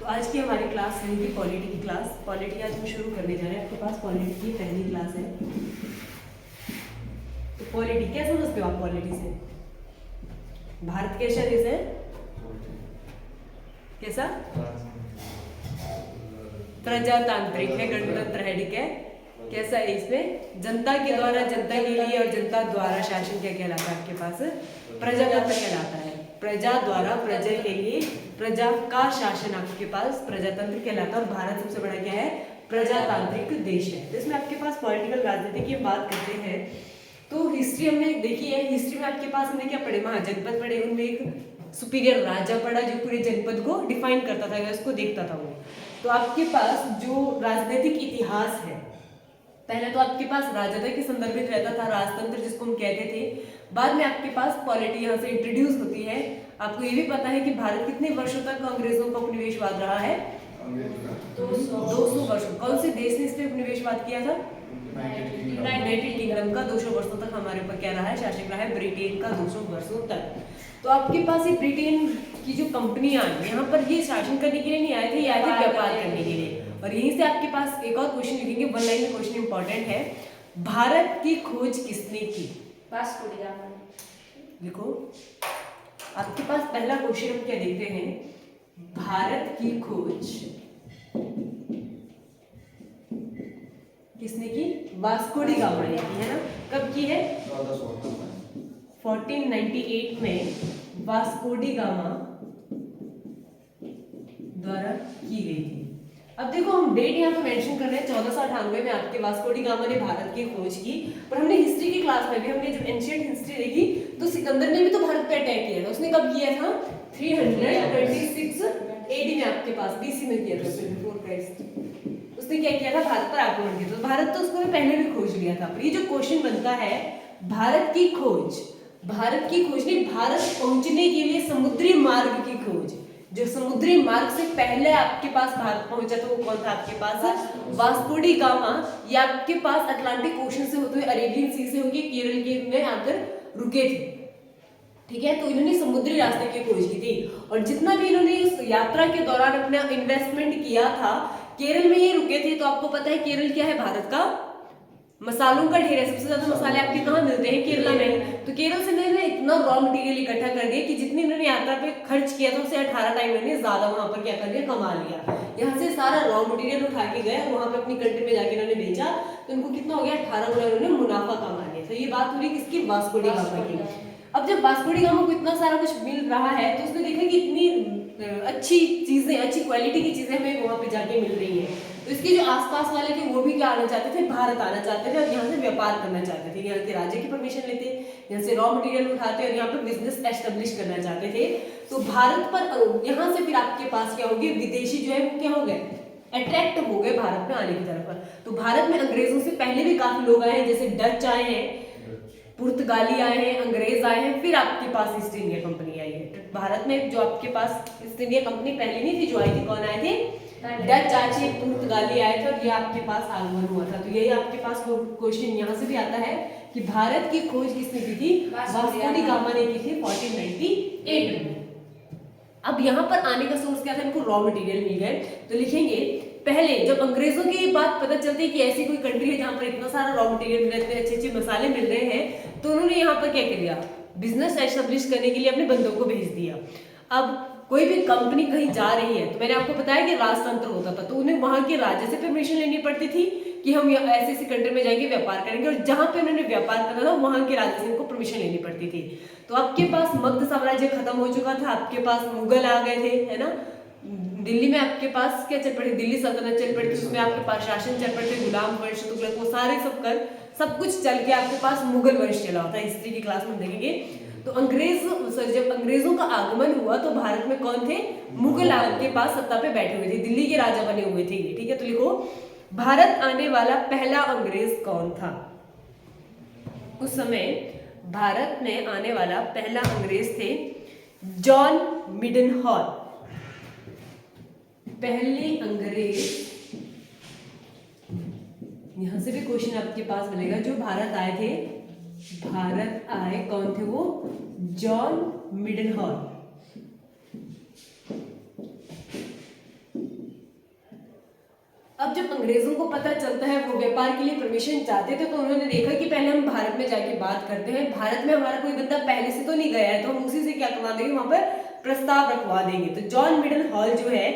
तो आज की हमारी क्लास रहेगी पॉलिटी की क्लास। पॉलिटी आज हम शुरू करने जा रहे हैं। आपके पास पॉलिटी की पहली क्लास है। तो पॉलिटी क्या समझते हो आप? पॉलिटी से भारत कैसा देश है? कैसा? प्रजातांत्रिक है, गणतंत्र है, ठीक है। कैसा है? इसमें जनता के द्वारा, जनता के लिए और जनता द्वारा शासन क्या कहलाता है आपके पास? प्रजातंत्र कहलाता है। प्रजा द्वारा प्रजा के लिए प्रजा का शासन आपके पास प्रजातंत्र कहलाता है। और भारत सबसे बड़ा क्या है? प्रजातांत्रिक देश है। तो इसमें आपके पास पॉलिटिकल राजनीति की बात करते हैं तो हिस्ट्री हमने देखी है। हिस्ट्री में आपके पास हमने क्या पढ़े? महाजनपद पढ़े। उनमें एक सुपीरियर राजा पढ़ा जो पूरे जनपद को डिफाइन करता था या उसको देखता था वो। तो आपके पास जो राजनीतिक इतिहास है, पहले तो आपके पास राजता के संदर्भित रहता था, राजतंत्र जिसको हम कहते थे। बाद में आपके पास पॉलिटी यहाँ से इंट्रोड्यूस होती है। आपको ये भी पता है कि भारत कितने वर्षों तक अंग्रेजों का उपनिवेशवाद रहा है? 200 वर्षों। कौन से देश ने इस पे उपनिवेशवाद किया था? यूनाइटेड किंगडम का 200 वर्षों तक हमारे ऊपर क्या रहा है? शासन रहा है। ब्रिटेन का 200 वर्षों तक। तो आपके पास ये ब्रिटेन की जो कंपनियां आई यहाँ पर ये शासन करने के लिए नहीं आए थे, ये आए थे व्यापार करने के लिए। और यहीं से आपके पास एक और क्वेश्चन लिखेंगे, वन लाइन में क्वेश्चन इंपॉर्टेंट है। भारत की खोज किसने की? वास्को डी गामा ने। लिखो। आपके पास पहला क्वेश्चन हम क्या देखते हैं? भारत की खोज किसने की? वास्को डी गामा ने की, है ना। कब की है? 1498 में वास्को डी गामा द्वारा की गई थी। अब देखो हम डेट यहाँ पे मेंशन कर रहे हैं 1498 में आपके वास्को डी गामा ने भारत की खोज की। पर हमने हिस्ट्री की क्लास में भी हमने जब एंशिएंट हिस्ट्री देखी तो सिकंदर ने भी तो भारत पे अटैक किया था। उसने कब किया था? 326 एडी में आपके पास, बीसी में किया था, बिफोर क्राइस्ट। उसने क्या किया था? भारत पर आक्रमण किया था। भारत तो उसको पहले भी खोज लिया था। पर ये जो क्वेश्चन बनता है भारत की खोज, भारत की खोज नहीं, भारत पहुंचने के लिए समुद्री मार्ग की खोज। जो समुद्री मार्ग से पहले आपके पास भारत पहुंचा था वो कौन था आपके पास? Vasco D gamma. ये आपके पास अटलांटिक ओशन से होते हुए अरेबियन सी से होकर केरल के में आकर रुके थे, ठीक है। तो इन्होंने समुद्री रास्ते की खोज की थी। और जितना भी इन्होंने इस यात्रा के दौरान अपना इन्वेस्टमेंट किया था, केरल में ही रुके थे। तो आपको पता है केरल क्या है? भारत का मसालों का ढेर है। सबसे ज्यादा मसाले आपके कहाँ मिलते हैं? केरला में। तो केरल से इन्होंने इतना रॉ मटेरियल इकट्ठा कर दिया कि जितनी इन्होंने यात्रा पे खर्च किया था उससे 18 टाइम इन्होंने ज्यादा वहां पर क्या कर दिया? कमा लिया। यहाँ से सारा रॉ मटेरियल उठा के गए, वहां पे अपनी कंट्री में जाके इन्होंने बेचा। तो इनको कितना हो गया? 18 गुना इन्होंने मुनाफा कमा लिया। तो ये बात हो रही किसकी? वास्को डी गामा की। अब जब वास्को डी गामा को इतना सारा कुछ मिल रहा है तो उसने देखा कि इतनी अच्छी चीजें, अच्छी क्वालिटी की चीजें हमें वहां पे जाके मिल रही है। तो इसके जो आसपास वाले थे वो भी क्या आना चाहते थे? भारत आना चाहते थे और यहाँ से व्यापार करना चाहते थे। यहाँ के राज्य की परमिशन लेते, यहाँ से रॉ मटेरियल उठाते और यहाँ पर बिजनेस एस्टेब्लिश करना चाहते थे। तो भारत पर यहाँ से फिर आपके पास क्या हो गए? विदेशी जो है वो क्या हो गए? अट्रैक्ट हो गए भारत में आने की तरफ। तो भारत में अंग्रेजों से पहले भी काफी लोग आए हैं, जैसे डच आए हैं, पुर्तगाली आए हैं, अंग्रेज आए हैं, फिर आपके पास ईस्ट इंडिया कंपनी आई है। भारत में जो आपके पास ईस्ट इंडिया कंपनी पहले नहीं थी, जो आई थी, कौन आए थे? डच आए थे, पुर्तगाली आए थे और ये आपके पास आगमन हुआ था। तो यही आपके पास क्वेश्चन यहाँ से भी आता है कि भारत की खोज किसने की थी? वास्को डी गामा ने की थी 1498 में। अब यहाँ पर आने का सोर्स क्या था? इनको रॉ मटेरियल मिल गए। तो लिखेंगे पहले जब अंग्रेजों की बात पता चलती है कि ऐसी कोई कंट्री है जहां पर इतना सारा रॉ मटेरियल मिल रहे हैं, अच्छे अच्छे मसाले मिल रहे हैं, तो उन्होंने यहाँ पर क्या किया? बिजनेस एस्टेब्लिश करने के लिए अपने बंदों को भेज दिया। अब कोई भी कंपनी कहीं जा रही है तो मैंने आपको बताया कि राजतंत्र होता था, तो उन्हें वहां के राज्य से परमिशन लेनी पड़ती थी कि हम ऐसी ऐसी कंट्री में जाएंगे, व्यापार करेंगे। और जहां पे उन्होंने व्यापार करना था वहां के राज्य से उनको परमिशन लेनी पड़ती थी। तो आपके पास मगध साम्राज्य खत्म हो चुका था, आपके पास मुगल आ गए थे, है ना। दिल्ली में आपके पास क्या चल पड़ी? दिल्ली सल्तनत चल पड़ी थी। उसमें आपके पास शासन चल पड़े थे, गुलाम वंश, तुगलक, वो सारे सब कुछ चल के आपके पास मुगल वंश चला होता है। हिस्ट्री की क्लास में देखेंगे। तो जब अंग्रेजों का आगमन हुआ तो भारत में कौन थे? मुगल आपके पास सत्ता पे बैठे हुए थे, दिल्ली के राजा बने हुए थे, ठीक है। तो लिखो भारत आने वाला पहला अंग्रेज कौन था? उस समय भारत में आने वाला पहला अंग्रेज थे जॉन मिडनहॉल। पहले अंग्रेज, यहां से भी क्वेश्चन आपके पास मिलेगा, जो भारत आए थे, भारत आए, कौन थे वो? जॉन मिडनहॉल। अब जब अंग्रेजों को पता चलता है, वो व्यापार के लिए परमिशन चाहते थे, तो उन्होंने देखा कि पहले हम भारत में जाके बात करते हैं, भारत में हमारा कोई बंदा पहले से तो नहीं गया है, तो हम उसी से क्या करवा देंगे, वहां पर प्रस्ताव रखवा देंगे। तो जॉन मिडल हॉल जो है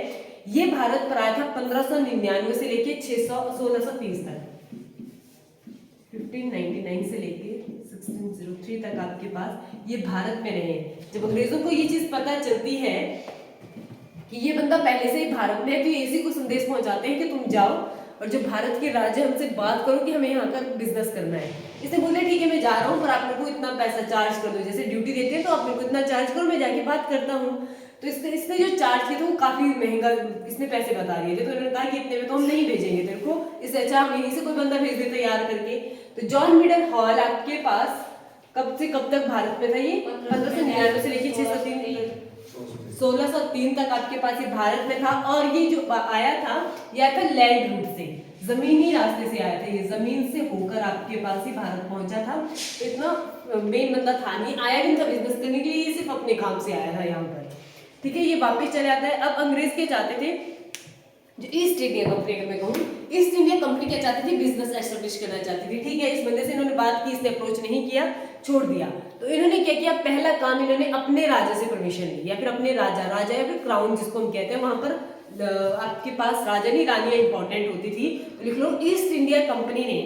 ये भारत पर आया था 1599 से लेके 1630 तक, 1599 से लेके 1603 तक आपके पास ये भारत में रहे। जब अंग्रेजों को ये चीज पता चलती है कि ये बंदा पहले से ही भारत में है, तो ये इसी को संदेश पहुंचाते हैं कि तुम जाओ और जो भारत के राजा हमसे बात करो कि हमें यहाँ का बिजनेस करना है। इसने बोले ठीक है मैं जा रहा हूँ, पर आप मेरे को इतना पैसा चार्ज कर दो, जैसे ड्यूटी देते हैं तो आप मेरे को इतना चार्ज करो, मैं जाके बात करता हूँ। तो इसने जो चार्ज किया था वो काफी महंगा इसने पैसे बता दिए थे, तो उन्होंने कहा कि इतने में तो हम नहीं भेजेंगे तेरे को, इससे अच्छा हम यहीं से कोई बंदा भेज दे तैयार करके। तो जॉन मिडल हॉल आपके पास कब से कब तक भारत में था, ये 1599 से लेके 1603 तक आपके पास ये भारत में था। और ये जो आया था ये आया था लैंड रूट से, जमीनी रास्ते से आया था, ये जमीन से होकर आपके पास ही भारत पहुंचा था। तो इतना मेन बंदा था नहीं, आया भी था बिजनेस करने के लिए, ये सिर्फ अपने काम से आया था यहाँ पर। ठीक है, ये वापस चले आता है। अब अंग्रेज क्या चाहते थे, जो ईस्ट इंडिया कंपनी, अगर मैं कहूँ ईस्ट इंडिया कंपनी क्या चाहती थी, बिजनेस एस्टेब्लिश करना चाहती थी। ठीक है, इस बंदे से इन्होंने बात की, इसने अप्रोच नहीं किया, छोड़ दिया। तो इन्होंने क्या किया, पहला काम इन्होंने अपने राजा से परमिशन ली, या फिर अपने राजा या फिर क्राउन जिसको हम कहते हैं, वहां पर आपके पास राजा नहीं रानियां इंपॉर्टेंट होती थी। तो लिख लो ईस्ट इंडिया कंपनी ने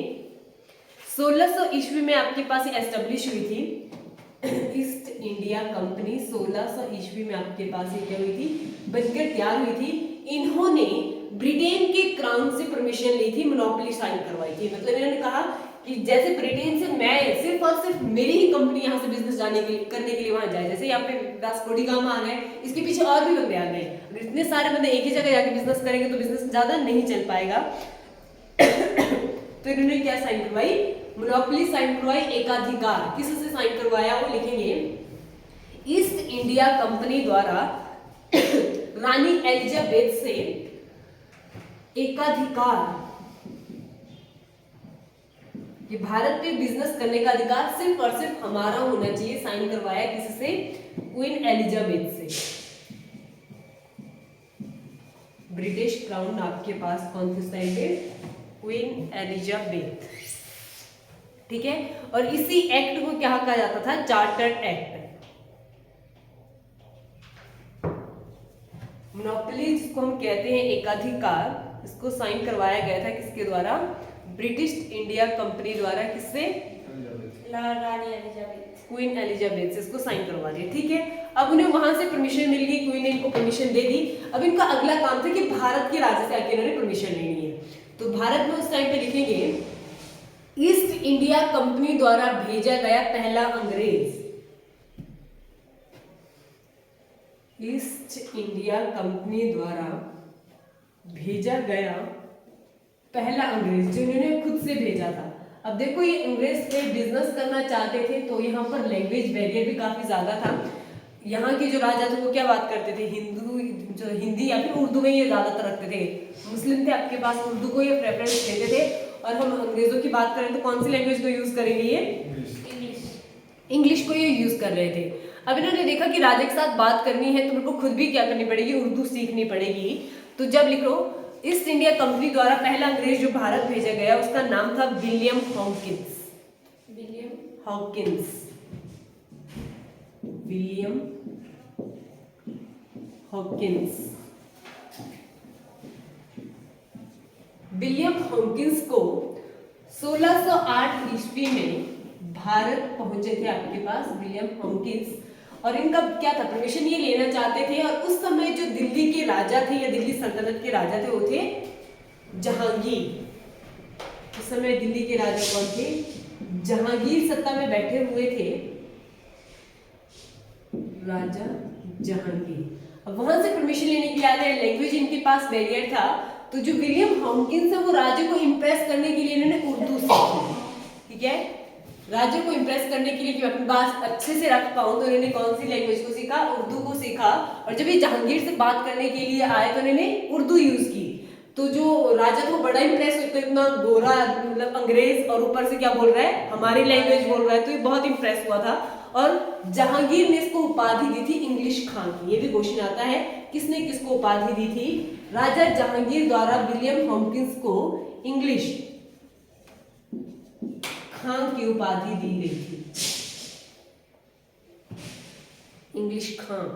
1600 ईस्वी में आपके पास एस्टेब्लिश हुई थी। ईस्ट इंडिया कंपनी 1600 ईस्वी में आपके पास ये क्या हुई थी, बनकर तैयार हुई थी। इन्होंने ब्रिटेन के क्राउन से परमिशन ली थी, मोनोपोली साइन करवाई थी। मतलब इन्होंने कहा कि जैसे ब्रिटेन से मैं सिर्फ और सिर्फ मेरी ही कंपनी यहाँ से बिजनेस करने के लिए वहां जाए, जैसे यहाँ पे वास्को डी गामा आ गए, इसके पीछे और भी बंदे आ गए। अगर इतने सारे बंदे एक ही जगह जाके बिजनेस करेंगे तो बिजनेस ज्यादा नहीं चल पाएगा। तो इन्होंने क्या साइन करवाई, मोनोपोली साइन करवाई, एकाधिकार। किससे साइन करवाया वो लिखेंगे, ईस्ट इंडिया कंपनी द्वारा रानी एलिजाबेथ से एकाधिकार, ये भारत पे बिजनेस करने का अधिकार सिर्फ और सिर्फ हमारा होना चाहिए। साइन करवाया किससे, क्वीन एलिजाबेथ से। ब्रिटिश क्राउन आपके पास कौन सी साइन है, क्वीन एलिजाबेथ। ठीक है, और इसी एक्ट को क्या कहा जाता था, चार्टर्ड एक्ट। मोनोपोली जिसको हम कहते हैं एकाधिकार, इसको साइन करवाया गया था किसके द्वारा, ब्रिटिश इंडिया कंपनी द्वारा। किससे, रानी एलिजाबेथ, क्वीन एलिजाबेथ से इसको साइन करवा दिया। ठीक है, अब उन्हें वहां से परमिशन मिल गई, क्वीन ने इनको परमिशन दे दी। अब इनका अगला काम था कि भारत के राजा से आके इन्होंने परमिशन लेनी है। तो भारत में उस टाइम पे लिखेंगे, ईस्ट इंडिया कंपनी द्वारा भेजा गया पहला अंग्रेज। ईस्ट इंडिया कंपनी द्वारा भेजा गया पहला अंग्रेज, जो इन्होंने खुद से भेजा था। अब देखो ये अंग्रेज थे, बिजनेस करना चाहते थे, तो यहाँ पर लैंग्वेज बैरियर भी काफी ज्यादा था। यहाँ के जो राजा थे वो क्या बात करते थे, हिंदी या फिर उर्दू में ये ज्यादातर रखते थे। मुस्लिम थे आपके पास, उर्दू को ये प्रेफरेंस देते थे। और हम अंग्रेजों की बात करें तो कौन सी लैंग्वेज को यूज करेंगे, ये इंग्लिश को ये यूज कर रहे थे। अब इन्होंने देखा कि राजा के साथ बात करनी है तो मेरे को खुद भी क्या करनी पड़ेगी, उर्दू सीखनी पड़ेगी। तो जब लिखो, ईस्ट इंडिया कंपनी द्वारा पहला अंग्रेज जो भारत भेजा गया उसका नाम था William Hawkins. William Hawkins, William Hawkins. William Hawkins को 1608 ईस्वी में भारत पहुंचे थे आपके पास विलियम हॉकिंस। और इनका क्या था, परमिशन ये लेना चाहते थे। और उस समय जो दिल्ली के राजा थे या दिल्ली सल्तनत के राजा थे वो थे जहांगीर। उस समय दिल्ली के राजा कौन थे, जहांगीर सत्ता में बैठे हुए थे, राजा जहांगीर। अब वहां से परमिशन लेने के लिए आते हैं, लैंग्वेज इनके पास बैरियर था। तो जो विलियम हॉकिंस है वो राजा को इंप्रेस करने के लिए इन्होंने उर्दू सीखी। ठीक है, राज्य को इंप्रेस करने के लिए कि मैं अपनी बात अच्छे से रख पाऊं, तो इन्होंने कौन सी लैंग्वेज को सीखा, उर्दू को सीखा। और जब ये जहांगीर से बात करने के लिए आए तो इन्होंने उर्दू यूज की। तो जो राजा को बड़ा इंप्रेस हुआ, तो इतना गोरा मतलब अंग्रेज, और ऊपर से क्या बोल रहा है, हमारी लैंग्वेज बोल रहा है, तो ये बहुत इंप्रेस हुआ था। और जहांगीर ने इसको उपाधि दी थी इंग्लिश खान की। ये भी क्वेश्चन आता है, किसने किसको उपाधि दी थी? राजा जहांगीर द्वारा विलियम हॉकिंस को इंग्लिश खान की उपाधि दी गई थी। इंग्लिश खान।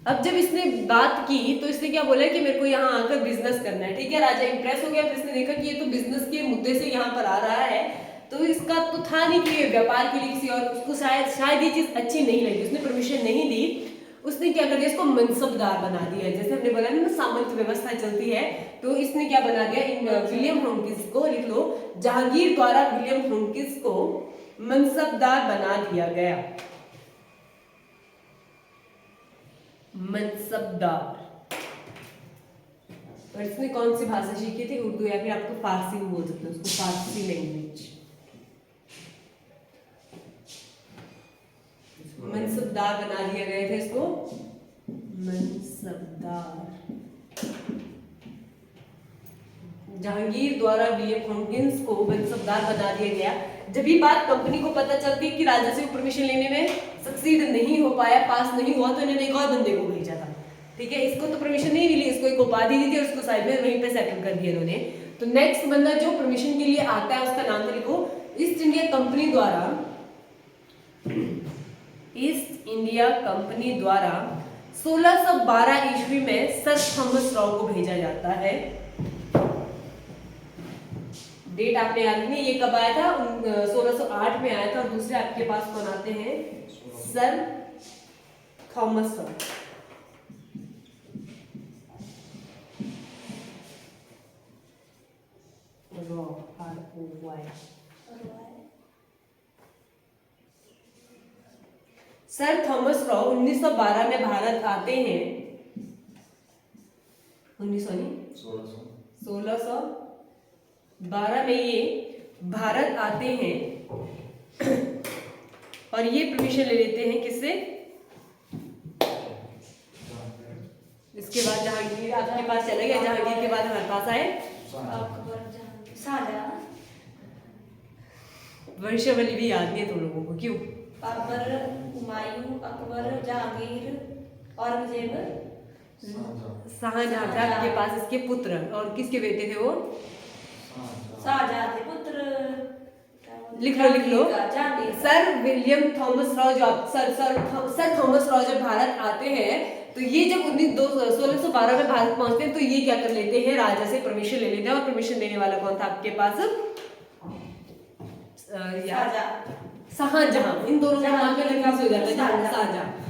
अब जब इसने बात की तो इसने क्या बोला कि मेरे को यहाँ आकर बिजनेस करना है, ठीक है। राजा इंप्रेस हो गया, फिर इसने देखा कि ये तो बिजनेस के मुद्दे से यहाँ पर आ रहा है, तो इसका तो था नहीं कि व्यापार के लिए किसी और, उसको शायद ये चीज अच्छी नहीं लगी, उसने परमिशन नहीं दी। उसने क्या कर दिया, इसको मनसबदार बना दिया। जैसे हमने बोला ना सामंत व्यवस्था चलती है, तो इसने क्या बना दिया, विलियम हॉकिंस को, लिख लो, जहांगीर द्वारा विलियम हॉकिंस को मनसबदार बना दिया गया। मनसबदार। और इसने कौन सी भाषा सीखी थी? उर्दू, या फिर आपको फारसी भी बोल सकते हो उसको, फारसी लैंग्वेज। मनसबदार बना दिया गया था इसको, मनसबदार। जहांगीर द्वारा विलियम हॉकिंस को मनसबदार बना दिया गया। जब ये बात कंपनी को पता चलती कि राजा से परमिशन लेने में सक्सीड नहीं हो पाया, पास नहीं हुआ, तो इन्होंने एक और बंदे को भेजा था, ठीक है। इसको तो परमिशन नहीं मिली, इसको एक उपाधि दी थी और उसको साइड में वहीं पे सेटल कर दिया इन्होंने। तो नेक्स्ट बंदा जो परमिशन के लिए आता है उसका नाम तो लिखो, ईस्ट इंडिया कंपनी द्वारा, ईस्ट इंडिया कंपनी द्वारा 1612 ईस्वी में सर थॉमस रॉ को भेजा जाता है। डेट आपने याद नहीं, ये कब आया था? 1608 में आया था। और दूसरे आपके पास कौन आते हैं? Sir Thomas raw. Sir Thomas raw 1912 में भारत आते हैं। 1612 में ये भारत आते हैं और ये परमिशन ले लेते हैं किससे? इसके बाद जहांगीर आपके पास चले गए, जहांगीर के बाद हमारे पास आए शाहजहां। वर्षावली भी याद नहीं है तुम लोगों को, क्यों? बाबर, हुमायूं, अकबर, जहांगीर, औरंगजेब, शाहजहां थे आपके पास, इसके पुत्र। और किसके बेटे थे वो? शाहजहां के पुत्र। लिख लो। सर विलियम थॉमस रॉ जो सर थॉमस रॉ जब भारत आते हैं, तो ये जब 1612 में भारत पहुंचते हैं, तो ये क्या कर लेते हैं, राजा से परमिशन ले लेते हैं। और परमिशन देने वाला कौन था आपके पास? शाहजहां। इन दोनों का नाम में कंफ्यूज हो जाता है।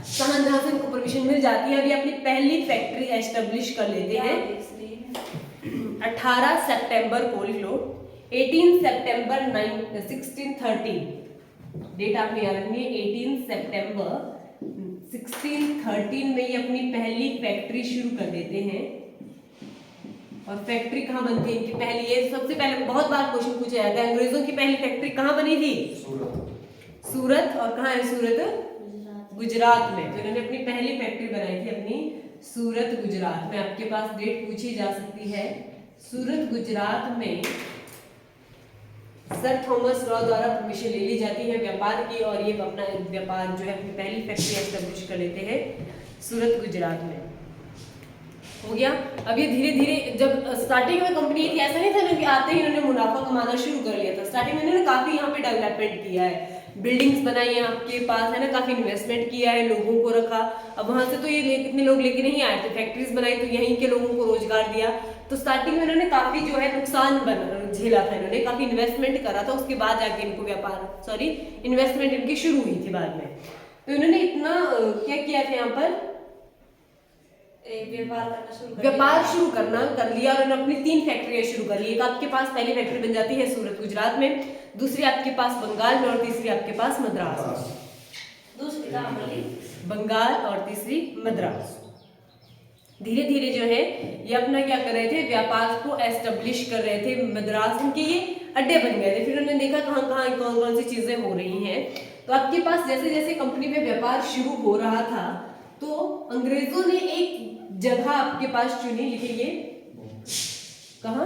शाहजहां से इनको परमिशन मिल जाती है। अभी अपनी पहली फैक्ट्री एस्टेब्लिश कर लेते हैं 18 सितंबर को, लिख लो 18 सितंबर 1613। डेट आपने याद रखनी है, 18 सितंबर 1613 में ये अपनी पहली फैक्ट्री शुरू कर देते हैं। और फैक्ट्री कहाँ बनती है इनकी पहली? ये सबसे पहले बहुत बार क्वेश्चन पूछा जाता है, अंग्रेजों की पहली फैक्ट्री कहाँ बनी थी? सूरत। और कहाँ है सूरत? गुजरात में। तो इन्होंने अपनी पहली फैक्ट्री बनाई थी अपनी सूरत गुजरात में। आपके पास डेट पूछी जा सकती है। सूरत गुजरात में सर थॉमस रॉ द्वारा परमिशन ले ली जाती है व्यापार की, और ये अपना व्यापार जो है अपनी पहली फैक्ट्री एस्टेब्लिश कर लेते हैं सूरत गुजरात में। हो गया। अब ये धीरे धीरे, जब स्टार्टिंग में कंपनी थी, ऐसा नहीं था ना कि आते ही इन्होंने मुनाफा कमाना शुरू कर लिया था। स्टार्टिंग में इन्होंने काफी यहाँ पे डेवलपमेंट किया है, बिल्डिंग्स बनाई है आपके पास, है ना, काफी इन्वेस्टमेंट किया है, लोगों को रखा। अब वहां से तो ये इतने लोग लेके नहीं आए थे, फैक्ट्रीज बनाई तो यहीं के लोगों को रोजगार दिया। तो स्टार्टिंग में इन्होंने काफी जो है नुकसान झेला था, इन्होंने काफी इन्वेस्टमेंट करा था, उसके बाद जाके इनको इन्वेस्टमेंट इनकी शुरू हुई थी बाद में। तो इन्होंने इतना क्या किया था यहाँ पर, व्यापार शुरू करना कर लिया। और इन्होंने अपनी 3 फैक्ट्रियां शुरू कर ली। एक आपके पास पहली फैक्ट्री बन जाती है सूरत गुजरात में, दूसरी आपके पास बंगाल में, और तीसरी आपके पास मद्रास में। दूसरी कहाँ बोली? बंगाल और तीसरी मद्रास। धीरे धीरे जो है ये अपना क्या कर रहे थे, व्यापार को एस्टेब्लिश कर रहे थे। मद्रास इनके ये अड्डे बन गए थे। फिर उन्होंने देखा कहाँ कहाँ कौन कौन सी चीजें हो रही हैं। तो आपके पास जैसे जैसे कंपनी में व्यापार शुरू हो रहा था, तो अंग्रेजों ने एक जगह आपके पास चुनी, लिखेंगे कहाँ?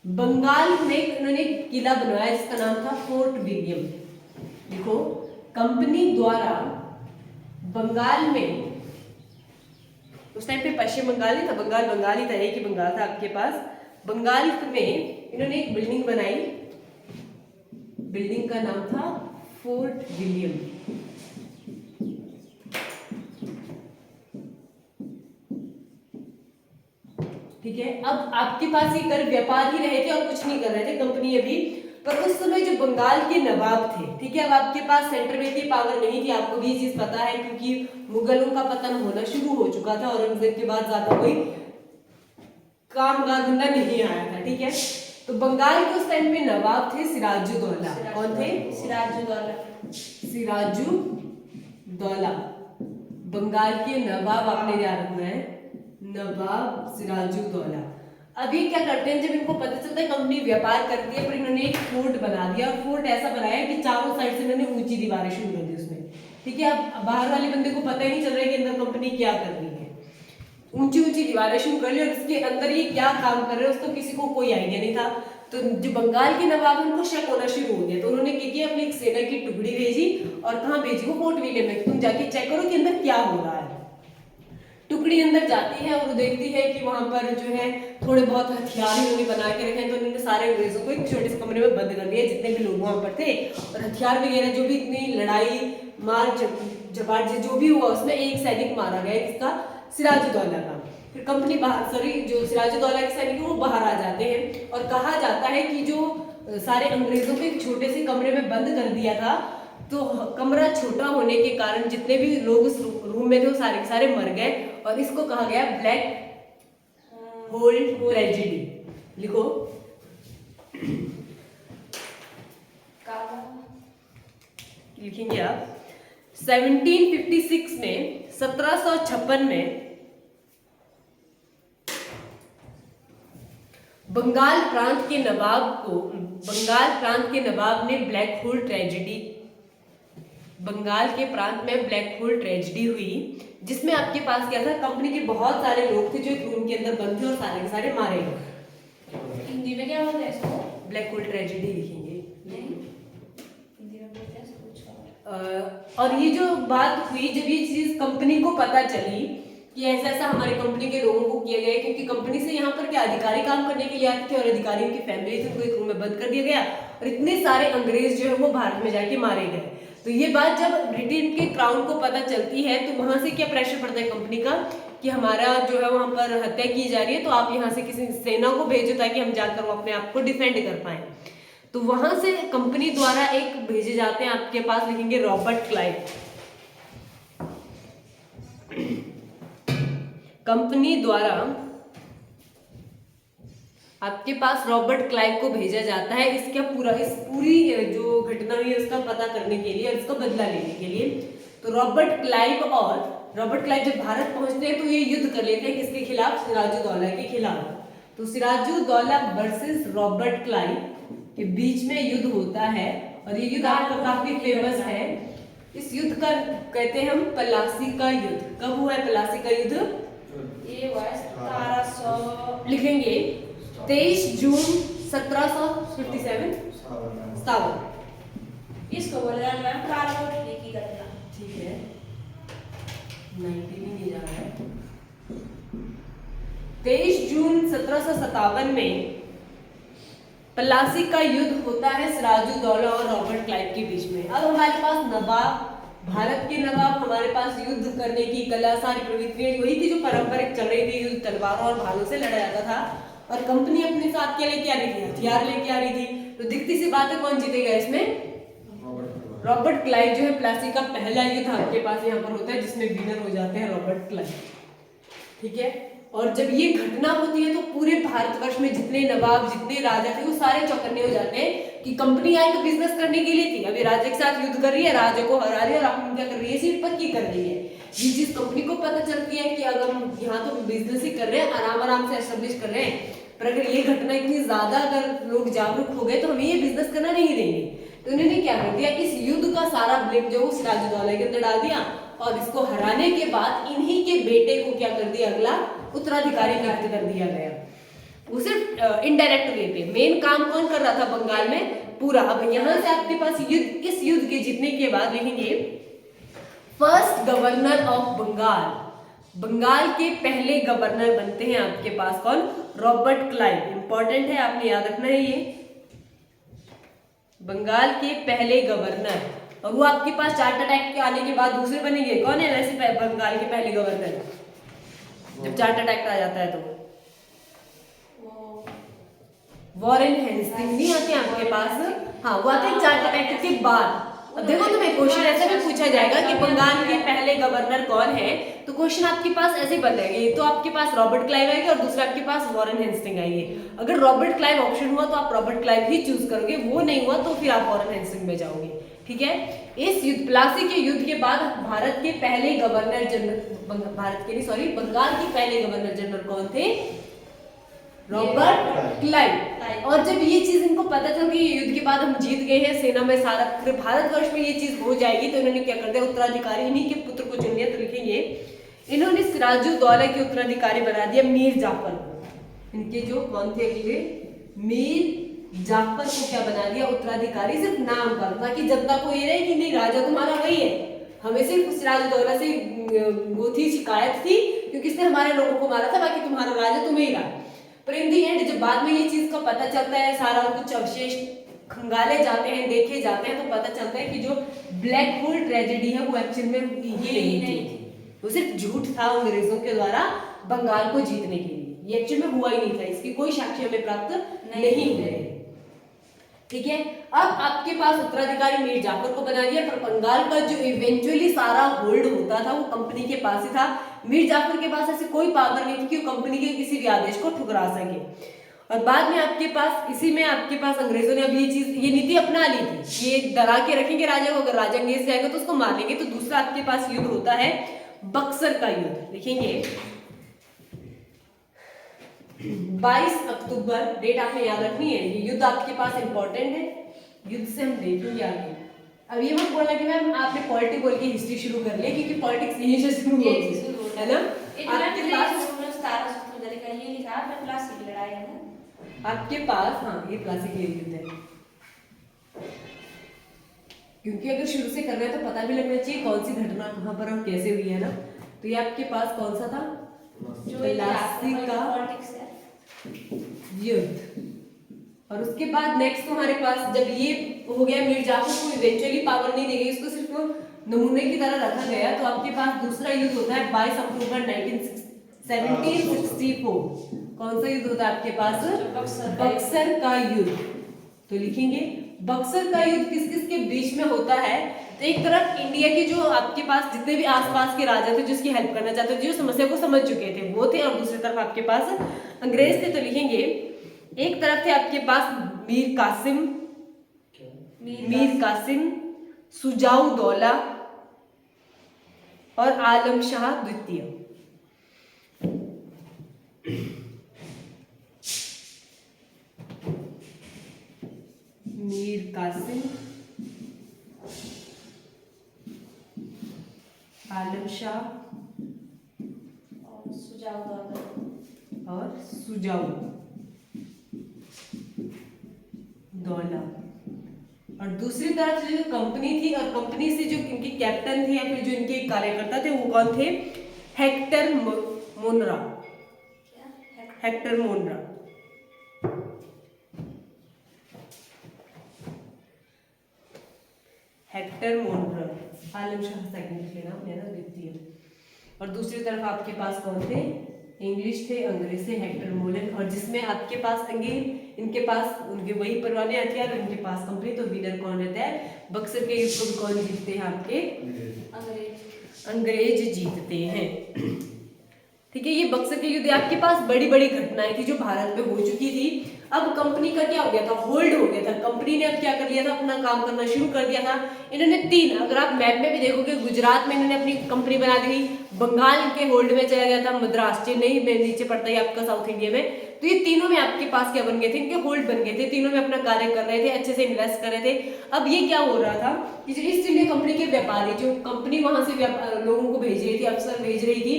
बंगाल में उन्होंने एक किला बनवाया जिसका नाम था फोर्ट विलियम। देखो, कंपनी द्वारा बंगाल में, उस टाइम पे पश्चिम बंगाल नहीं था, बंगाल ही था, एक ही बंगाल था आपके पास। बंगाल में इन्होंने एक बिल्डिंग बनाई, बिल्डिंग का नाम था फोर्ट विलियम। ठीक है, अब आपके पास ये कर व्यापार ही रहे थे और कुछ नहीं कर रहे थे कंपनी अभी, पर उस समय जो बंगाल के नवाब थे, ठीक है, अब आपके पास सेंटर में इतनी पावर नहीं थी, आपको भी ये चीज पता है क्योंकि मुगलों का पतन होना शुरू हो चुका था, औरंगजेब के बाद ज्यादा कोई कामगार बंदा नहीं आया था। ठीक है, तो बंगाल के उस टाइम पे नवाब थे सिराजुद्दौला। कौन थे? सिराजुद्दौला। सिराजुद्दौला बंगाल के नवाब, आपने याद रखना है, नवाब सिराजुद्दौला। अब ये क्या करते हैं, जब इनको पता चलता है कंपनी व्यापार करती है, पर इन्होंने एक फोर्ट बना दिया, और फोर्ट ऐसा बनाया कि चारों साइड से इन्होंने ऊंची दीवारें शुरू कर दी उसमें। ठीक है, अब बाहर वाले बंदे को पता ही नहीं चल रहा है कि अंदर कंपनी क्या कर रही है, ऊंची ऊंची दीवारें शुरू कर ली, और इसके अंदर ये क्या काम कर रहे हैं उसको किसी को कोई आइडिया नहीं था। तो जो बंगाल के नवाब उनको शक होना शुरू हो गया, तो उन्होंने क्या किया, अपनी एक सेना की टुकड़ी भेजी, और कहाँ भेजी? वो फोर्ट विलियम में, तुम जाके चेक करो कि अंदर क्या हो रहा है। टुकड़ी अंदर जाती है और देखती है कि वहां पर जो है थोड़े बहुत हथियार इन्होंने बना के रखे हैं, तो उन्होंने सारे अंग्रेजों को एक छोटे से कमरे में बंद कर दिया, जितने भी लोग वहां पर थे, और हथियार वगैरह जो भी इतनी लड़ाई मार झपाट जो भी हुआ उसमें एक सैनिक मारा गया, जिसका सिराजुद्दौला का। फिर कंपनी बाहर, सॉरी, जो सिराजुद्दौला के सैनिक वो बाहर आ जाते हैं, और कहा जाता है कि जो सारे अंग्रेजों को एक छोटे से कमरे में बंद कर दिया था, तो कमरा छोटा होने के कारण जितने भी लोग उस रूम में थे वो सारे के सारे मर गए, और इसको कहा गया ब्लैक होल ट्रेजेडी। लिखो, लिखेंगे आप। 1756 में, 1756 में बंगाल प्रांत के नवाब ने ब्लैक होल ट्रेजेडी, बंगाल के प्रांत में ब्लैक होल ट्रेजेडी हुई, जिसमें आपके पास क्या था, कंपनी के बहुत सारे लोग थे जो एक रूम के अंदर बंद थे और सारे के सारे मारे गए। हिंदी में क्या होता है इसको? ब्लैक होल ट्रेजेडी लिखेंगे। हिंदी में बोलते हैं इसको कुछ और। और ये जो बात हुई, जब ये चीज कंपनी को पता चली कि ऐसा ऐसा हमारे कंपनी के लोगों को किया गया, क्योंकि कंपनी से यहाँ पर क्या अधिकारी काम करने के लिए आते थे, और अधिकारियों की फैमिली थी, उनको एक रूम में बंद कर दिया गया, और इतने सारे अंग्रेज जो है वो भारत में जाके मारे गए। तो ये बात जब ब्रिटेन के क्राउन को पता चलती है, तो वहां से क्या प्रेशर पड़ता है कंपनी का कि हमारा जो है वहां पर हत्या की जा रही है, तो आप यहाँ से किसी सेना को भेजो ताकि हम जाकर अपने आप को डिफेंड कर पाए। तो वहां से कंपनी द्वारा एक भेजे जाते हैं, आपके पास लिखेंगे रॉबर्ट क्लाइव। कंपनी द्वारा आपके पास रॉबर्ट क्लाइव को भेजा जाता है, इस पूरी जो घटना हुई है उसका पता करने के लिए और इसका बदला लेने के लिए। तो रॉबर्ट क्लाइव जब भारत पहुंचते हैं तो ये युद्ध कर लेते हैं, किसके खिलाफ? सिराजुद्दौला के खिलाफ। तो सिराजुद्दौला वर्सेस रॉबर्ट क्लाइव के बीच में युद्ध होता है, और ये युद्ध आपका काफी फेमस है। इस युद्ध का कहते हैं हम प्लासी का युद्ध। कब हुआ है प्लासी का युद्ध? ये हुआ 1700, लिखेंगे 23 जून 1757। इसको बोल रहा है मैम काराकोटली की घटना। ठीक है, 90 भी नहीं जा रहा है। 23 जून 1757 में प्लासी का युद्ध होता है सिराजुद्दौला और रॉबर्ट क्लाइव के बीच में। अब हमारे पास नवाब, भारत के नवाब, हमारे पास युद्ध करने की कला, सारी प्रवृत्तियां वही थी जो पारंपरिक चल रही थी, युद्ध तलवारों और भालों से लड़ा जाता था, और कंपनी अपने साथ क्या लेके आ रही थी? हथियार लेके आ रही थी। तो दिखती सी बात है, कौन जीतेगा इसमें? रॉबर्ट क्लाइव जो है। प्लासी का पहला युद्ध आपके पास यहाँ पर होता है, जिसमें विनर हो जाते हैं रॉबर्ट क्लाइव। ठीक है, और जब ये घटना होती है तो पूरे भारतवर्ष में जितने नवाब, जितने राजा थे, वो सारे चौकन्ने हो जाते हैं कि कंपनी आई तो बिजनेस करने के लिए थी, अभी राजा के साथ युद्ध कर रही है, राजा को हरा रही है, और आप क्या कर रही है? सीट पक्की कर रही है। ये चीज कंपनी को पता चलती है कि अगर हम यहाँ तो बिजनेस ही कर रहे हैं, आराम से एस्टेब्लिश कर रहे हैं, पर अगर ये घटना इतनी ज्यादा अगर लोग जागरूक हो गए तो हमें ये बिजनेस करना नहीं देंगे। तो उन्होंने क्या कर दिया, इस युद्ध का सारा ब्लेम जो सिराजुद्दौला के अंदर डाल दिया, और इसको हराने के बाद इन्हीं के बेटे को क्या कर दिया, अगला उत्तराधिकारी नियुक्त कर दिया गया। वो सिर्फ इनडायरेक्ट वे पे। मेन काम कौन कर रहा था बंगाल में? पूरा। अब यहाँ से आपके पास युद्ध, इस युद्ध के जीतने के बाद लिखेंगे first governor of Bengal. Bengal के पहले गवर्नर बनते हैं आपके पास कौन? Robert Clive. इंपॉर्टेंट है, आपने याद रखना है ये, बंगाल के पहले गवर्नर। और वो आपके पास चार्टर्ड एक्ट के आने के बाद दूसरे बनेंगे। कौन है वैसे बंगाल के पहले गवर्नर जब चार्टर्ड एक्ट आ जाता है तो? वॉरेन हेस्टिंग्स नहीं आते हैं आपके पास? हाँ, वो आते हैं चार्टर्ड एक्ट के बाद। अब देखो तुम्हें क्वेश्चन ऐसा भी पूछा जाएगा कि बंगाल के पहले गवर्नर कौन है, तो क्वेश्चन आपके पास ऐसे बन जाएगा। ये तो आपके पास रॉबर्ट क्लाइव आएगा और दूसरा आपके पास वॉरेन हेस्टिंग आएंगे। अगर रॉबर्ट क्लाइव ऑप्शन हुआ तो आप रॉबर्ट क्लाइव ही चूज करोगे, वो नहीं हुआ तो फिर आप वॉरेन हेस्टिंग में जाओगे। ठीक है। इस युद्ध, प्लासी के युद्ध के बाद भारत के पहले गवर्नर जनरल, बंगाल के पहले गवर्नर जनरल कौन थे? Robert Clive. और जब ये चीज इनको पता चल कि युद्ध के बाद हम जीत गए हैं, सेना में सारा भारतवर्ष में ये चीज हो जाएगी, तो इन्होंने क्या कर दिया? उत्तराधिकारी इन्हीं के पुत्र को चुन लिया। तो लिखेंगे इन्होंने सिराजुद्दौला के उत्तराधिकारी बना दिया मीर जाफर को। इनके जो कौन थे अगले? मीर जाफर को क्या बना दिया? उत्तराधिकारी। सिर्फ नाम का, ताकि जनता को ये रहे कि नहीं राजा तुम्हारा वही है। हमें सिर्फ सिराजुद्दौला से वो थी, शिकायत थी क्योंकि इसने हमारे लोगों को मारा था, बाकी तुम्हारा राजा तुम्हें ही रहा। पर इन दी एंड जब बाद में ये चीज का पता चलता है, सारा कुछ अवशेष खंगाले जाते हैं, देखे जाते हैं, तो पता चलता है कि जो ब्लैक होल ट्रेजेडी है वो एक्चुअल में ये नहीं थी, वो सिर्फ झूठ था अंग्रेजों के द्वारा बंगाल को जीतने के लिए। ये एक्चुअल में हुआ ही नहीं था, इसकी कोई साक्ष्य हमें प्राप्त नहीं हुए। ठीक है। अब आपके पास उत्तराधिकारी मीर जाफर को बना दिया, पर बंगाल का जो इवेंचुअली सारा होल्ड होता था वो कंपनी के पास ही था। मीर जाफर के पास ऐसी कोई पावर नहीं थी कि वो कंपनी के किसी भी आदेश को ठुकरा सके। और बाद में आपके पास, इसी में आपके पास अंग्रेजों ने अब ये नीति अपना ली थी, ये डरा के रखेंगे राजा को, अगर राजा अंग्रेज जाएगा तो उसको मार लेंगे। तो दूसरा आपके पास युद्ध होता है बक्सर का युद्ध। लिखेंगे 22 अक्टूबर, डेट आपने याद रखनी है। ये युद्ध आपके पास इंपॉर्टेंट है, युद्ध से हम देखेंगे आगे। अब ये मत बोलना कि मैम आपने पॉलिटिक्स बोल के हिस्ट्री शुरू कर लिया, क्योंकि पॉलिटिक्स यहीं से शुरू होगी, है ना? आपके पास आपके पास हाँ, ये क्लासिक युद्ध है, क्योंकि अगर शुरू से कर रहे हैं तो पता भी लगना चाहिए कौन सी घटना कहाँ पर और कैसे हुई है ना। तो ये आपके पास कौन सा था? क्लासिक का युद्ध। और उसके बाद नेक्स्ट तुम्हारे पास, जब ये हो गया, मीर जाफर को इवेंचुअली पावर नहीं दी गई, उसको सिर्फ नमूने की तरह रखा गया, तो आपके पास दूसरा युद्ध होता है 22 अक्टूबर 1764। कौन सा युद्ध होता है आपके पास? बक्सर का युद्ध। तो लिखेंगे बक्सर का युद्ध किस किस के बीच में होता है? तो एक तरफ इंडिया के जो आपके पास जितने भी आसपास के राजा थे जो इसकी हेल्प करना चाहते थे, जो समस्या को समझ चुके थे, वो थे, और दूसरी तरफ आपके पास अंग्रेज थे। तो लिखेंगे एक तरफ थे आपके पास मीर कासिम, सुजाउद्दौला और आलम शाह द्वितीय। मीर कासिम, आलम शाह और सुजाउद्दौला। और दूसरी तरफ से जो कंपनी थी, और कंपनी से जो इनके कैप्टन थे या फिर जो इनके कार्यकर्ता थे, वो कौन थे? Hector Munro. Hector Munro. Hector Munro, Alam Shah second लेना मेरा द्वितीय। और दूसरी तरफ आपके पास कौन थे? इंग्लिश थे, अंग्रेज थे, हेक्टर मोलन। और जिसमें आपके पास इनके पास उनके वही पुराने हथियार, उनके पास कंपनी। तो विनर कौन रहता है? बक्सर के युद्ध को कौन जीतते हैं? आपके अंग्रेज जीतते हैं। ठीक है। ये बक्सर के युद्ध आपके पास बड़ी बड़ी घटनाएं थी जो भारत में हो चुकी थी। अब कंपनी का क्या हो गया था? होल्ड हो गया था। कंपनी ने अब क्या कर लिया था? अपना काम करना शुरू कर दिया था। इन्होंने तीन, अगर आप मैप में भी देखोगे, गुजरात में इन्होंने अपनी कंपनी बना दी, बंगाल के होल्ड में चला गया था, मद्रास, चेन्नई में नीचे पड़ता है आपका साउथ इंडिया में। तो ये तीनों में आपके पास क्या बन गए थे? इनके होल्ड बन गए थे, तीनों में अपना कार्य कर रहे थे, अच्छे से इन्वेस्ट कर रहे थे। अब ये क्या हो रहा था कि जो ईस्ट इंडिया कंपनी के व्यापारी, जो कंपनी वहां से लोगों को भेज रही थी, अफसर भेज रही थी,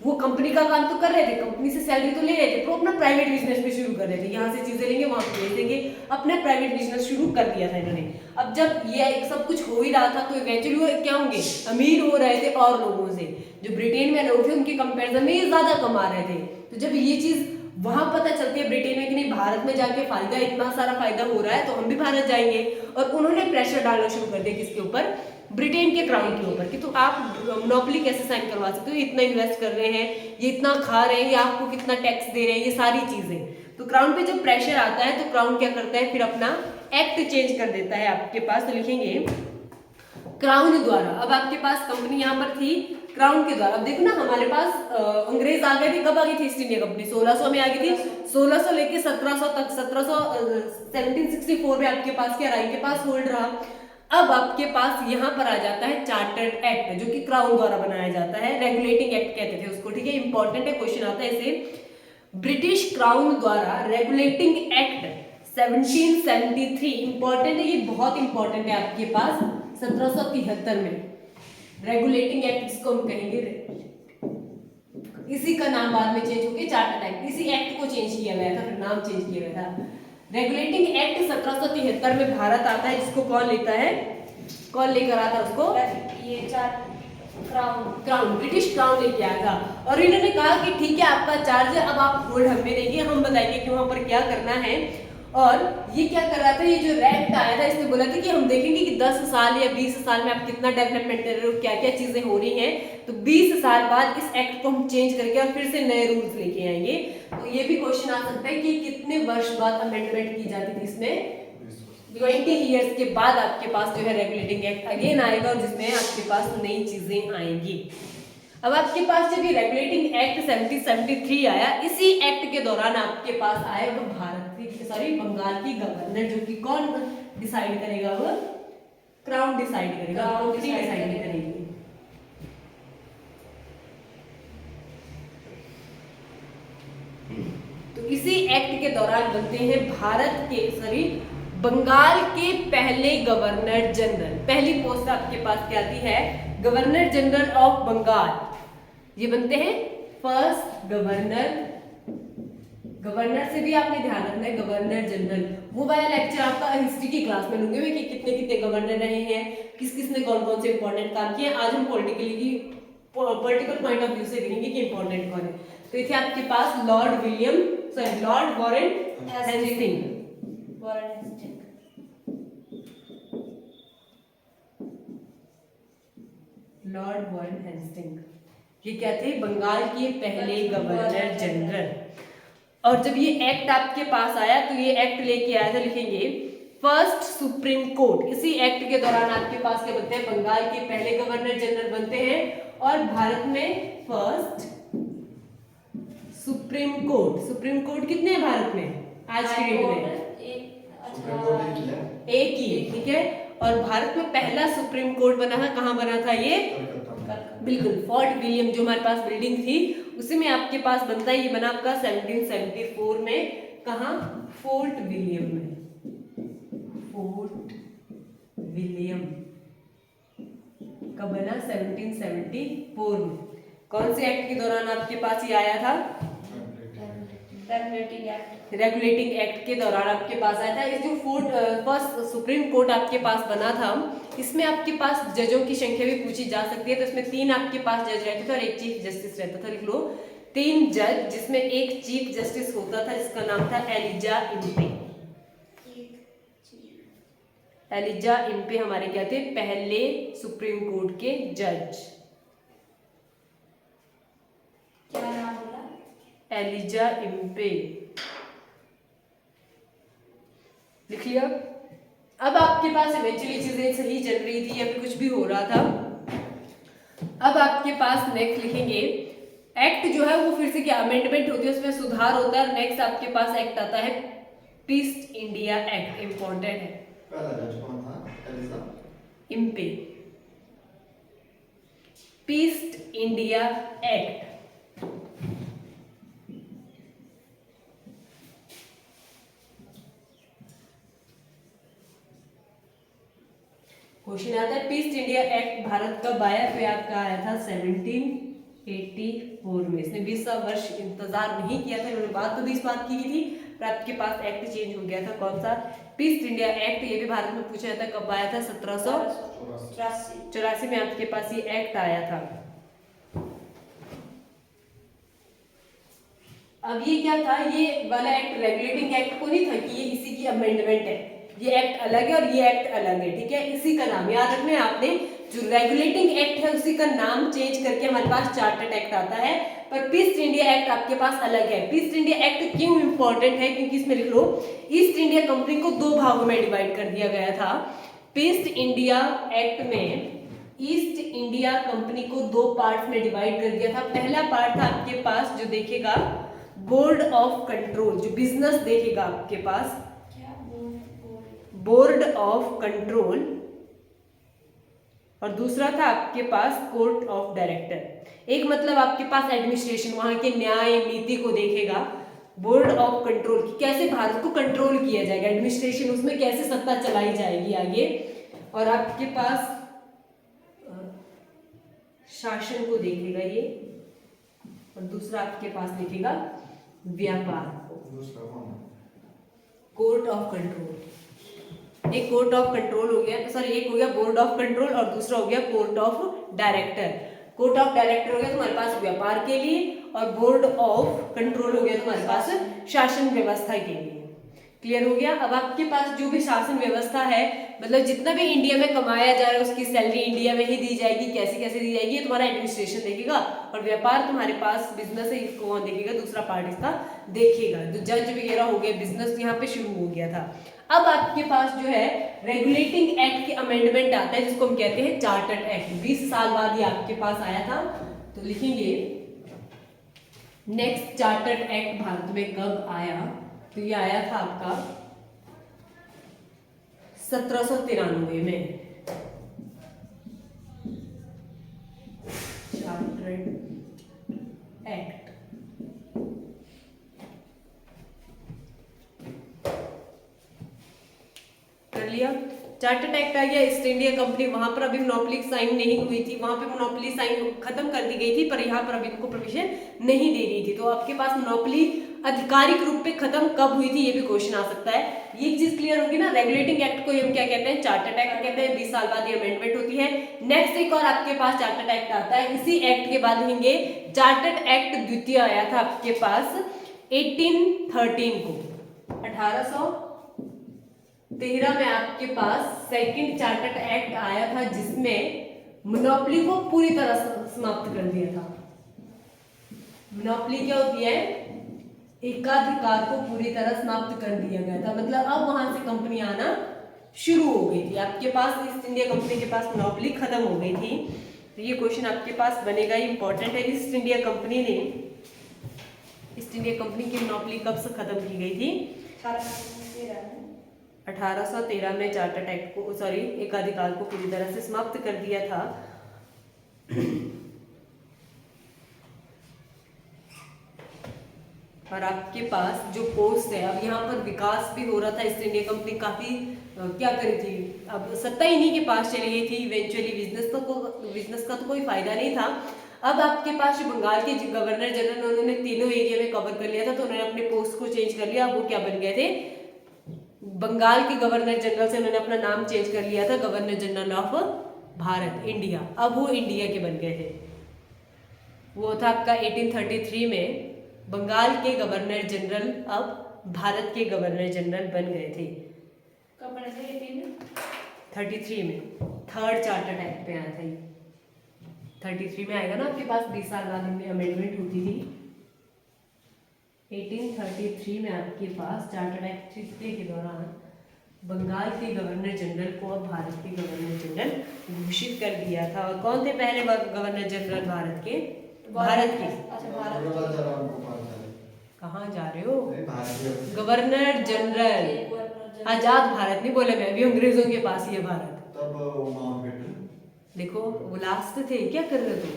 वो कंपनी का काम तो कर रहे थे, कंपनी से सैलरी तो ले रहे थे, पर अपना प्राइवेट बिजनेस भी शुरू कर रहे थे, यहाँ से चीजें लेंगे वहां पे भेज देंगे, अपना प्राइवेट बिजनेस शुरू कर दिया था इन्होंने। अब जब ये सब कुछ हो ही रहा था तो इवेंचुअली वो क्या होंगे, अमीर हो रहे थे और लोगों से, जो ब्रिटेन में लोग थे उनके कंपेरिजन में ये ज्यादा कमा रहे थे। तो जब ये चीज वहां पता चलती है ब्रिटेन में कि नहीं भारत में जाके फायदा, इतना सारा फायदा हो रहा है तो हम भी भारत जाएंगे, और उन्होंने प्रेशर डालना शुरू कर दिया किसके ऊपर, ब्रिटेन के क्राउन के ऊपर, कि तो आप मोनोपोली कैसे साइन करवा सकते हो, इतना इन्वेस्ट कर रहे हैं, ये इतना खा रहे हैं, ये आपको कितना टैक्स दे रहे हैं, ये सारी चीजें। तो क्राउन पे जब प्रेशर आता है तो क्राउन क्या करता है, फिर अपना एक्ट चेंज कर देता है आपके पास। तो लिखेंगे क्राउन द्वारा, अब आपके पास कंपनी यहाँ पर थी क्राउन के द्वारा। अब देखो ना हमारे पास अंग्रेज आ गए थे, कब आ गई थी ईस्ट इंडिया कंपनी, 1600 में आ गई थी, 1600 लेके 1700 तक, 1764 में आपके पास क्या रहा, इनके पास होल्ड रहा। अब आपके पास यहाँ पर आ जाता है चार्टर्ड एक्ट, जो कि क्राउन द्वारा बनाया जाता है, रेगुलेटिंग एक्ट कहते थे उसको, ठीक है, इंपॉर्टेंट है, क्वेश्चन आता है इसे। ब्रिटिश क्राउन द्वारा रेगुलेटिंग एक्ट 1773, इंपॉर्टेंट है, ये बहुत इंपॉर्टेंट है आपके पास, 1773 में रेगुलेटिंग एक्ट, जिसको हम कहेंगे, इसी का नाम बाद में चेंज होके चार्टर्ड एक्ट, इसी एक्ट को चेंज किया गया था, फिर नाम चेंज किया गया था। रेगुलेटिंग एक्ट 1773 में भारत आता है, जिसको कौन लेता है, कौन लेकर आता है उसको, ये चार क्राउन, ब्रिटिश क्राउन लेके आया था। और इन्होंने कहा कि ठीक है आपका चार्ज है, अब आप होल्ड हमें देंगे, हम बताएंगे कि वहां पर क्या करना है। और ये क्या कर रहा था, ये जो एक्ट आया था इसने बोला था कि हम देखेंगे कि 10 साल या 20 साल में आप कितना डेवलपमेंट कर रहे हो, क्या क्या चीजें हो रही हैं, तो 20 साल बाद इस एक्ट को हम चेंज करके और फिर से नए रूल्स लेके आएंगे। तो ये भी क्वेश्चन आ सकता है कि कितने वर्ष बाद अमेंडमेंट की जाती थी इसमें, 20 ईयर्स के बाद आपके पास जो है रेगुलेटिंग एक्ट अगेन आएगा, और जिसमें आपके पास नई चीजें आएंगी। अब आपके पास जब ये रेगुलेटिंग एक्ट 1773 आया, इसी एक्ट के दौरान आपके पास आए वो बंगाल की गवर्नर, जो कि कौन डिसाइड करेगा, वो क्राउन डिसाइड करेगा, क्राउन डिसाइड करेगी। तो इसी एक्ट के दौरान बनते हैं भारत के बंगाल के पहले गवर्नर जनरल। पहली पोस्ट आपके पास क्या आती है, गवर्नर जनरल ऑफ बंगाल, ये बनते हैं फर्स्ट गवर्नर। गवर्नर से भी आपने ध्यान रखना है, गवर्नर जनरल। वो वाला लेक्चर आपका हिस्ट्री की क्लास में लूंगे मैं कि कितने कितने गवर्नर रहे हैं, किस किस ने कौन कौन से इंपॉर्टेंट काम किए। आज हम पॉलिटिकल पॉइंट ऑफ व्यू से देखेंगे कि इंपॉर्टेंट कौन है। तो इथे आपके पास lord Warren Hastings, lord Warren Hastings, ये क्या थे, बंगाल के पहले गवर्नर जनरल। और जब ये एक्ट आपके पास आया तो ये एक्ट लेके आया था, लिखेंगे फर्स्ट सुप्रीम कोर्ट। इसी एक्ट के दौरान आपके पास क्या बनते हैं, बंगाल के पहले गवर्नर जनरल बनते हैं, और भारत में first supreme court. Supreme court कितने हैं भारत में आज की डेट में, एक ही है, ठीक है। और भारत में पहला सुप्रीम कोर्ट बना था, कहाँ बना था ये, बिल्कुल फोर्ट विलियम, जो हमारे पास बिल्डिंग थी उसी में आपके पास बनता है। ये बना आपका 1774 में, कहाँ, फोर्ट विलियम में, फोर्ट विलियम कब बना, 1774 में। कौन से एक्ट के दौरान आपके पास ये आया था, रेगुलेटिंग एक्ट के दौरान आपके पास आया था। इस जो फर्स्ट सुप्रीम कोर्ट आपके पास बना था, इसमें आपके पास जजों की संख्या भी पूछी जा सकती है। तो इसमें 3 आपके पास जज रहते थे और एक चीफ जस्टिस रहता था, लिख लो 3 जज, जिसमें एक चीफ जस्टिस होता था जिसका नाम था एलिजा इम्पे। एलिजा इम्पे हमारे क्या थे, पहले सुप्रीम कोर्ट के जज। क्या नाम बोला, एलिजा इम्पे, लिख लिया। अब आपके पास इवेंचुअली चीजें सही चल रही थी या फिर कुछ भी हो रहा था। अब आपके पास नेक्स्ट लिखेंगे एक्ट जो है वो फिर से क्या अमेंडमेंट होती है, उसमें सुधार होता है। नेक्स्ट आपके पास एक्ट आता है पीस्ट इंडिया एक्ट, इंपॉर्टेंट है, इम्पे, पीस्ट इंडिया एक्ट। क्वेश्चन आता है पीस्ट इंडिया एक्ट भारत कब आया, तो आपका आया था 1783 84 में। इसने 20 वर्ष इंतजार नहीं किया था, इन्होंने बात तो 20 बात की थी, पर आपके पास एक्ट चेंज हो गया था। कौन सा? Pitt's India act. ये भी भारत में पूछा जाता है, कब आया था? 1784 में आपके पास ये एक्ट आया था। अब ये क्या था? ये वाला एक्ट रेगुलेटिंग एक्ट को नहीं था कि ये इसी की अमेंडमेंट है, ये एक्ट अलग है और ये एक्ट अलग है, ठीक है। इसी का नाम याद रखना है आपने, जो रेगुलेटिंग एक्ट है उसी का नाम चेंज करके हमारे पास चार्टर्ड एक्ट आता है, पर पीस इंडिया एक्ट आपके पास अलग है। पीस इंडिया एक्ट क्यों इंपॉर्टेंट है? क्योंकि इसमें लिख लो, ईस्ट इंडिया कंपनी को 2 भागों में डिवाइड कर दिया गया था। पीस इंडिया एक्ट में ईस्ट इंडिया कंपनी को 2 पार्ट्स में डिवाइड कर दिया था। पहला पार्ट था आपके पास जो देखेगा बोर्ड ऑफ कंट्रोल, जो बिजनेस देखेगा आपके पास बोर्ड ऑफ कंट्रोल, और दूसरा था आपके पास कोर्ट ऑफ डायरेक्टर। एक मतलब आपके पास एडमिनिस्ट्रेशन, वहां के न्याय नीति को देखेगा, बोर्ड ऑफ कंट्रोल की कैसे भारत को कंट्रोल किया जाएगा, एडमिनिस्ट्रेशन उसमें कैसे सत्ता चलाई जाएगी आगे, और आपके पास शासन को देखेगा ये, और दूसरा आपके पास देखेगा व्यापार को, कोर्ट ऑफ कंट्रोल। एक कोर्ट ऑफ कंट्रोल हो गया, सॉरी एक हो गया बोर्ड ऑफ कंट्रोल और दूसरा हो गया court of director. Court of director हो गया तुम्हारे पास व्यापार के लिए, और बोर्ड ऑफ कंट्रोल हो गया तुम्हारे पास शासन व्यवस्था के लिए। क्लियर हो गया? अब आपके पास जो भी शासन व्यवस्था है, मतलब जितना भी इंडिया में कमाया जा रहा है उसकी सैलरी इंडिया में ही दी जाएगी, कैसे कैसे दी जाएगी, ये तुम्हारा एडमिनिस्ट्रेशन देखेगा, और व्यापार तुम्हारे पास बिजनेस है, इसको कौन देखेगा? दूसरा पार्ट इसका देखेगा। जो जज वगैरह हो गया, बिजनेस यहाँ पे शुरू हो गया था। अब आपके पास जो है रेगुलेटिंग एक्ट के अमेंडमेंट आता है, जिसको हम कहते हैं चार्टर्ड एक्ट। 20 साल बाद ये आपके पास आया था, तो लिखेंगे नेक्स्ट चार्टर्ड एक्ट भारत में कब आया? तो ये आया था आपका 1793 में। चार्टर्ड एक्ट कर लिया। चार्टर्ड एक्ट आ गया। ईस्ट इंडिया कंपनी, वहां पर अभी मोनोपोली साइन नहीं हुई थी, वहां पे मोनोपोली साइन खत्म कर दी गई थी, पर यहाँ पर अभी इनको प्रोविजन नहीं दे रही थी। तो आपके पास मोनोपोली आधिकारिक रूप पे खत्म कब हुई थी, ये भी क्वेश्चन आ सकता है। ये चीज क्लियर होगी ना? रेगुलेटिंग एक्ट को हम क्या कहते हैं? चार्टर्ड एक्ट कहते हैं। 20 साल बाद ये अमेंडमेंट होती है। नेक्स्ट एक और आपके पास चार्टर्ड एक्ट आता है। इसी एक्ट के बाद लिखेंगे चार्टर्ड एक्ट द्वितीय आया था आपके पास 1813 को। 1813 में आपके पास सेकंड चार्टर्ड एक्ट आया था, जिसमें मोनोपोली को पूरी तरह समाप्त कर दिया था। मोनोपोली क्या होती है? एकाधिकार को पूरी तरह समाप्त कर दिया गया था, मतलब अब वहां से कंपनी आना शुरू हो गई थी। आपके पास ईस्ट इंडिया कंपनी के पास मोनोपोली खत्म हो गई थी। तो ये क्वेश्चन आपके पास बनेगा, इंपॉर्टेंट है। ईस्ट इंडिया कंपनी की मोनोपोली कब से खत्म की गई थी? 1813 में चार्टर्ड एक्ट को, सॉरी एकाधिकार को पूरी तरह से समाप्त कर दिया था। और आपके पास जो पोस्ट है, अब यहाँ पर विकास भी हो रहा था। ईस्ट इंडिया कंपनी काफी क्या करी थी, अब सत्ता इन्हीं के पास चली गई थी इवेंचुअली। बिजनेस का तो कोई फायदा नहीं था। अब आपके पास जो बंगाल के गवर्नर जनरल, उन्होंने तीनों एरिया में कवर कर लिया था, तो उन्होंने अपने पोस्ट को चेंज कर लिया। वो क्या बन गए थे? बंगाल के गवर्नर जनरल से उन्होंने अपना नाम चेंज कर लिया था, governor general of Bharat India. अब वो इंडिया के बन गए थे। वो था आपका 1833 में बंगाल के गवर्नर जनरल अब भारत के गवर्नर जनरल बन गए थे। कब बने थे? 1833 में थर्ड चार्टर्ड एक्ट पे आया था ये। 33 में आएगा ना आपके पास, 20 साल बाद इनमें अमेंडमेंट होती थी। 1833 में आपके पास चार्टर्ड एक्ट के दौरान बंगाल के गवर्नर जनरल को अब भारत के गवर्नर जनरल घोषित कर दिया था। और कौन थे पहले गवर्नर जनरल भारत के? भारत के। अच्छा, भारत। कहाँ जा रहे हो? Governor general. आजाद भारत नहीं बोले मैं, अभी अंग्रेजों के पास ही है भारत। तब देखो वो लास्ट थे, क्या कर रहे हो तुम?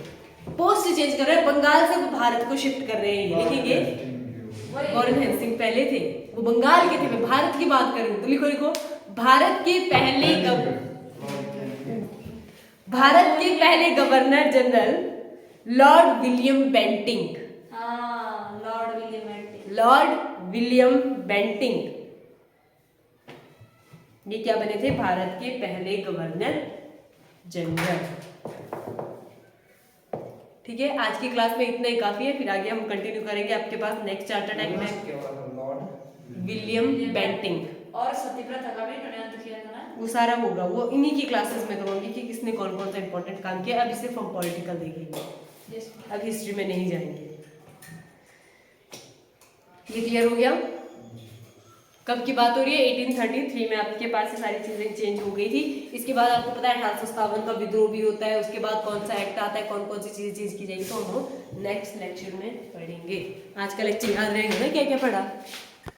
पोस्ट चेंज कर रहे हैं, बंगाल से भारत को शिफ्ट कर रहे हैं। लिखेंगे वॉरेन हेस्टिंग पहले थे, वो बंगाल के थे। मैं भारत की बात कर रही हूँ, तो लिखो भारत के पहले governor general lord William Bentinck. हाँ, lord William Bentinck. Lord William Bentinck ये क्या बने थे? भारत के पहले गवर्नर जनरल। ठीक है, आज की क्लास में इतना ही काफी है, फिर आगे हम कंटिन्यू करेंगे। आपके पास नेक्स्ट चार्टर टाइम में लॉर्ड विलियम बेंटिंक और सत्यव्रत का भी उन्होंने किया था ना। वो सारा होगा, वो इन्हीं की क्लासेस में करूंगी कि किसने कौन कौन सा इंपॉर्टेंट काम किया। अभी सिर्फ हम पॉलिटिकल देखेंगे, यस। अब हिस्ट्री में नहीं जाएंगे। ये क्लियर हो गया? कब की बात हो रही है? 1833 में आपके पास ये सारी चीजें चेंज हो गई थी। इसके बाद आपको पता है 1857 का विद्रोह भी होता है। उसके बाद कौन सा एक्ट आता है, कौन कौन सी चीजें चेंज की जाएगी, तो हम नेक्स्ट लेक्चर में पढ़ेंगे। आज का लेक्चर याद रहेगा ना क्या क्या पढ़ा?